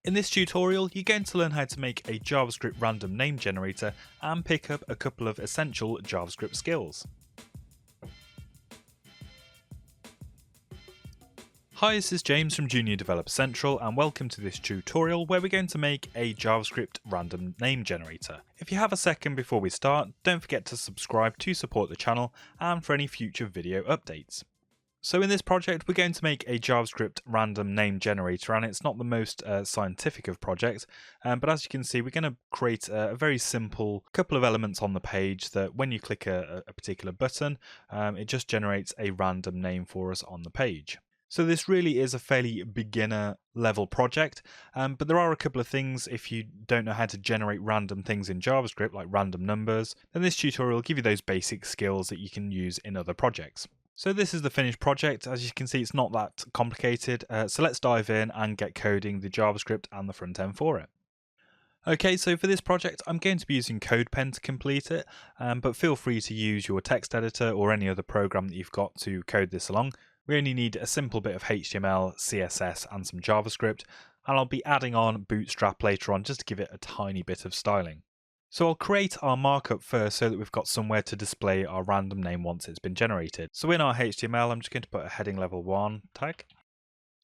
In this tutorial, you're going to learn how to make a JavaScript random name generator and pick up a couple of essential JavaScript skills. Hi, this is James from Junior Developer Central and welcome to this tutorial where we're going to make a JavaScript random name generator. If you have a second before we start, don't forget to subscribe to support the channel and for any future video updates. So in this project, we're going to make a JavaScript random name generator, and it's not the most scientific of projects, but as you can see, we're going to create a very simple couple of elements on the page that when you click a particular button, it just generates a random name for us on the page. So this really is a fairly beginner level project, but there are a couple of things if you don't know how to generate random things in JavaScript, like random numbers, then this tutorial will give you those basic skills that you can use in other projects. So this is the finished project. As you can see, it's not that complicated. So let's dive in and get coding the JavaScript and the front end for it. Okay, so for this project, I'm going to be using CodePen to complete it, but feel free to use your text editor or any other program that you've got to code this along. We only need a simple bit of HTML, CSS, and some JavaScript, and I'll be adding on Bootstrap later on just to give it a tiny bit of styling. So I'll create our markup first so that we've got somewhere to display our random name once it's been generated. So in our HTML, I'm just going to put a heading level 1 tag.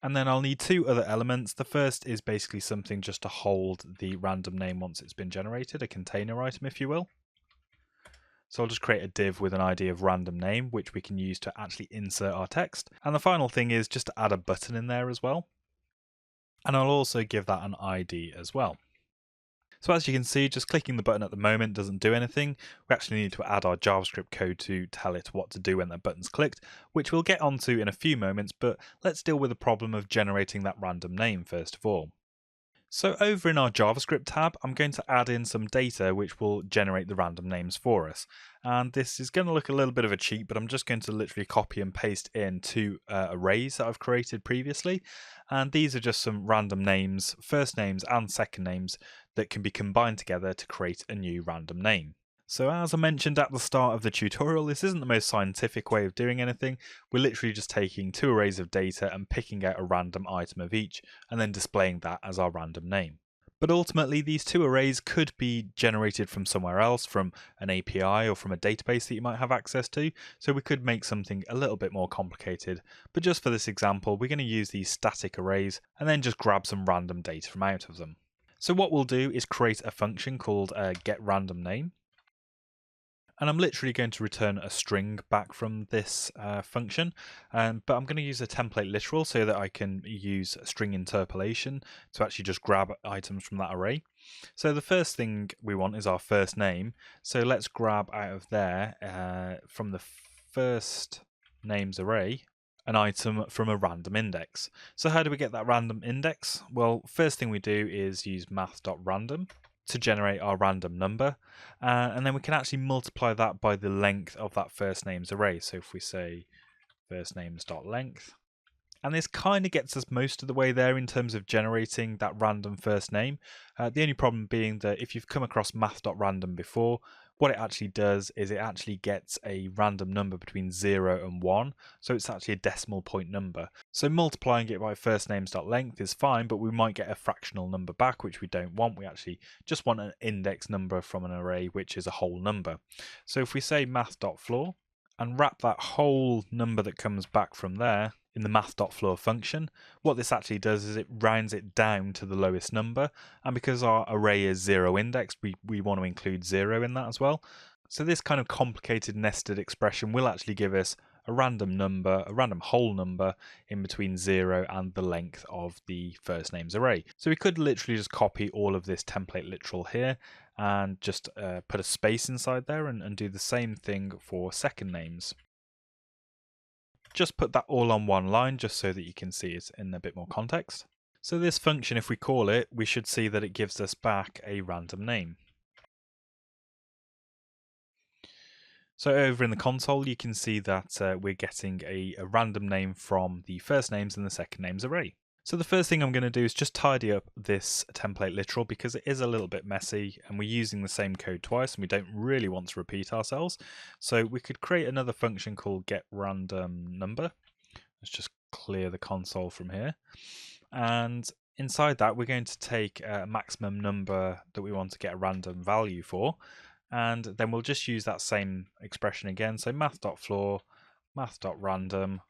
And then I'll need two other elements. The first is basically something just to hold the random name once it's been generated, a container item if you will. So I'll just create a div with an ID of random name, which we can use to actually insert our text. And the final thing is just to add a button in there as well. And I'll also give that an ID as well. So as you can see, just clicking the button at the moment doesn't do anything. We actually need to add our JavaScript code to tell it what to do when that button's clicked, which we'll get onto in a few moments, but let's deal with the problem of generating that random name first of all. So over in our JavaScript tab, I'm going to add in some data which will generate the random names for us. And this is going to look a little bit of a cheat, but I'm just going to literally copy and paste in two arrays that I've created previously. And these are just some random names, first names and second names that can be combined together to create a new random name. So as I mentioned at the start of the tutorial, this isn't the most scientific way of doing anything. We're literally just taking two arrays of data and picking out a random item of each and then displaying that as our random name. But ultimately, these two arrays could be generated from somewhere else, from an API or from a database that you might have access to. So we could make something a little bit more complicated. But just for this example, we're going to use these static arrays and then just grab some random data from out of them. So what we'll do is create a function called getRandomName. And I'm literally going to return a string back from this function, but I'm going to use a template literal so that I can use string interpolation to actually just grab items from that array. So the first thing we want is our first name. So let's grab out of there from the first names array an item from a random index. So how do we get that random index? Well, first thing we do is use math.random to generate our random number, and then we can actually multiply that by the length of that first names array. So if we say first names.length, and this kind of gets us most of the way there in terms of generating that random first name. The only problem being that if you've come across math.random before, what it actually does is it actually gets a random number between 0 and 1, so it's actually a decimal point number. So multiplying it by firstnames.length is fine, but we might get a fractional number back, which we don't want. We actually just want an index number from an array, which is a whole number. So if we say math.floor and wrap that whole number that comes back from there in the math.floor function, what this actually does is it rounds it down to the lowest number, and because our array is 0 indexed, we want to include 0 in that as well. So this kind of complicated nested expression will actually give us a random number, a random whole number in between 0 and the length of the first names array. So we could literally just copy all of this template literal here and just put a space inside there and do the same thing for second names. Just put that all on one line just so that you can see it in a bit more context. So this function, if we call it, we should see that it gives us back a random name. So over in the console, you can see that we're getting a random name from the first names and the second names array. So the first thing I'm going to do is just tidy up this template literal because it is a little bit messy and we're using the same code twice and we don't really want to repeat ourselves. So we could create another function called getRandomNumber. Let's just clear the console from here. And Inside that, we're going to take a maximum number that we want to get a random value for, and then we'll just use that same expression again. So math.floor, math.random,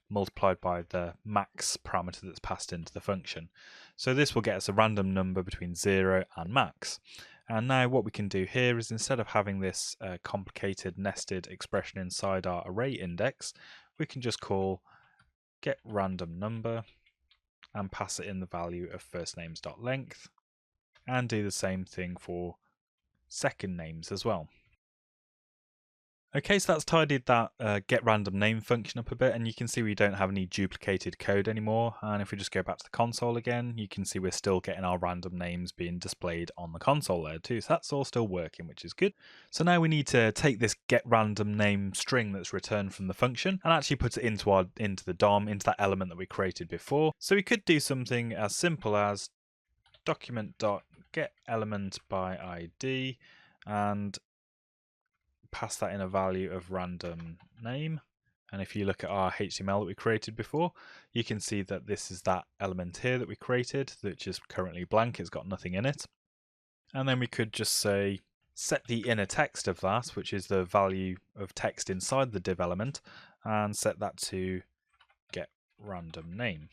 multiplied by the max parameter that's passed into the function. So this will get us a random number between 0 and max. And now what we can do here is, instead of having this complicated nested expression inside our array index, we can just call getRandomNumber and pass it in the value of firstnames.length, and do the same thing for second names as well. Okay, so that's tidied that getRandomName function up a bit, and you can see we don't have any duplicated code anymore. And if we just go back to the console again, you can see we're still getting our random names being displayed on the console there too. So that's all still working, which is good. So now we need to take this getRandomName string that's returned from the function and actually put it into the DOM, into that element that we created before. So we could do something as simple as document.getElementById and pass that in a value of random name. And if you look at our HTML that we created before, you can see that this is that element here that we created, which is currently blank, it's got nothing in it. And then we could just say set the inner text of that, which is the value of text inside the div element, and set that to get random name.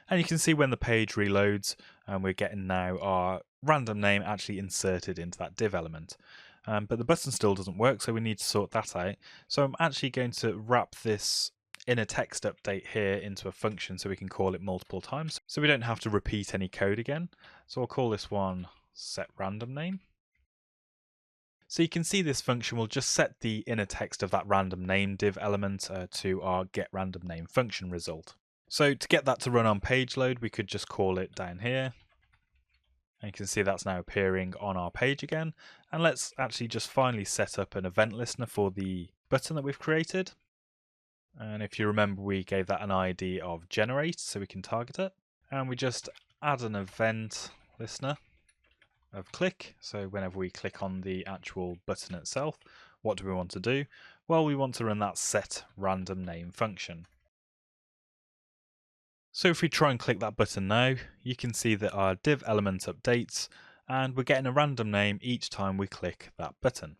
And you can see when the page reloads, and we're getting now our random name actually inserted into that div element. But the button still doesn't work, so we need to sort that out. So I'm actually going to wrap this inner text update here into a function so we can call it multiple times, so we don't have to repeat any code again. So I'll call this one setRandomName. So you can see this function will just set the inner text of that random name div element to our getRandomName function result. So to get that to run on page load, we could just call it down here. And you can see that's now appearing on our page again. And let's actually just finally set up an event listener for the button that we've created. And if you remember, we gave that an ID of generate, so we can target it. And we just add an event listener of click. So whenever we click on the actual button itself, what do we want to do? Well, we want to run that setRandomName function. So if we try and click that button now, you can see that our div element updates, and we're getting a random name each time we click that button.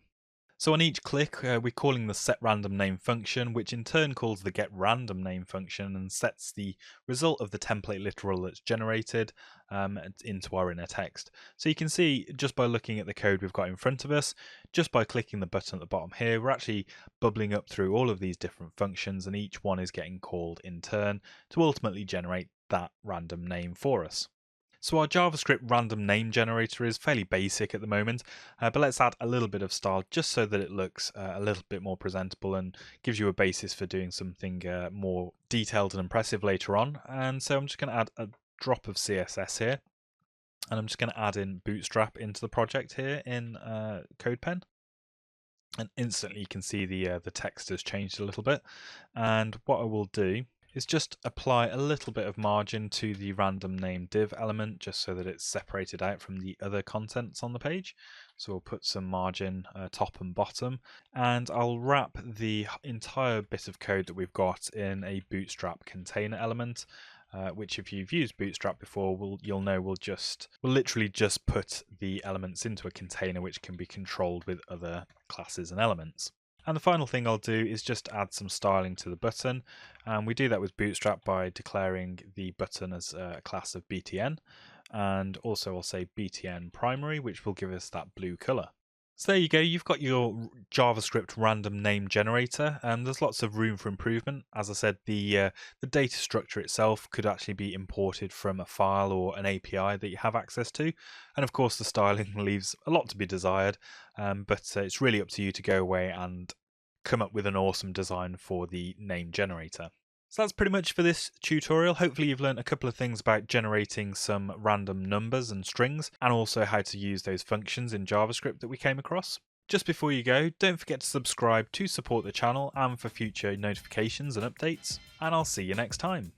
So on each click, we're calling the setRandomName function, which in turn calls the getRandomName function and sets the result of the template literal that's generated into our inner text. So you can see, just by looking at the code we've got in front of us, just by clicking the button at the bottom here, we're actually bubbling up through all of these different functions, and each one is getting called in turn to ultimately generate that random name for us. So our JavaScript random name generator is fairly basic at the moment, but let's add a little bit of style just so that it looks a little bit more presentable and gives you a basis for doing something more detailed and impressive later on. And so I'm just going to add a drop of CSS here, and I'm just going to add in Bootstrap into the project here in CodePen. And instantly you can see the text has changed a little bit. And what I will do is just apply a little bit of margin to the random name div element, just so that it's separated out from the other contents on the page. So we'll put some margin top and bottom, and I'll wrap the entire bit of code that we've got in a Bootstrap container element, which if you've used Bootstrap before, you'll know we'll literally just put the elements into a container which can be controlled with other classes and elements. And the final thing I'll do is just add some styling to the button, and we do that with Bootstrap by declaring the button as a class of btn, and also I'll say btn primary, which will give us that blue color. So there you go, you've got your JavaScript random name generator, and there's lots of room for improvement. As I said, the data structure itself could actually be imported from a file or an API that you have access to, and of course the styling leaves a lot to be desired, but it's really up to you to go away and come up with an awesome design for the name generator. So that's pretty much for this tutorial. Hopefully you've learned a couple of things about generating some random numbers and strings, and also how to use those functions in JavaScript that we came across. Just before you go, don't forget to subscribe to support the channel and for future notifications and updates, and I'll see you next time.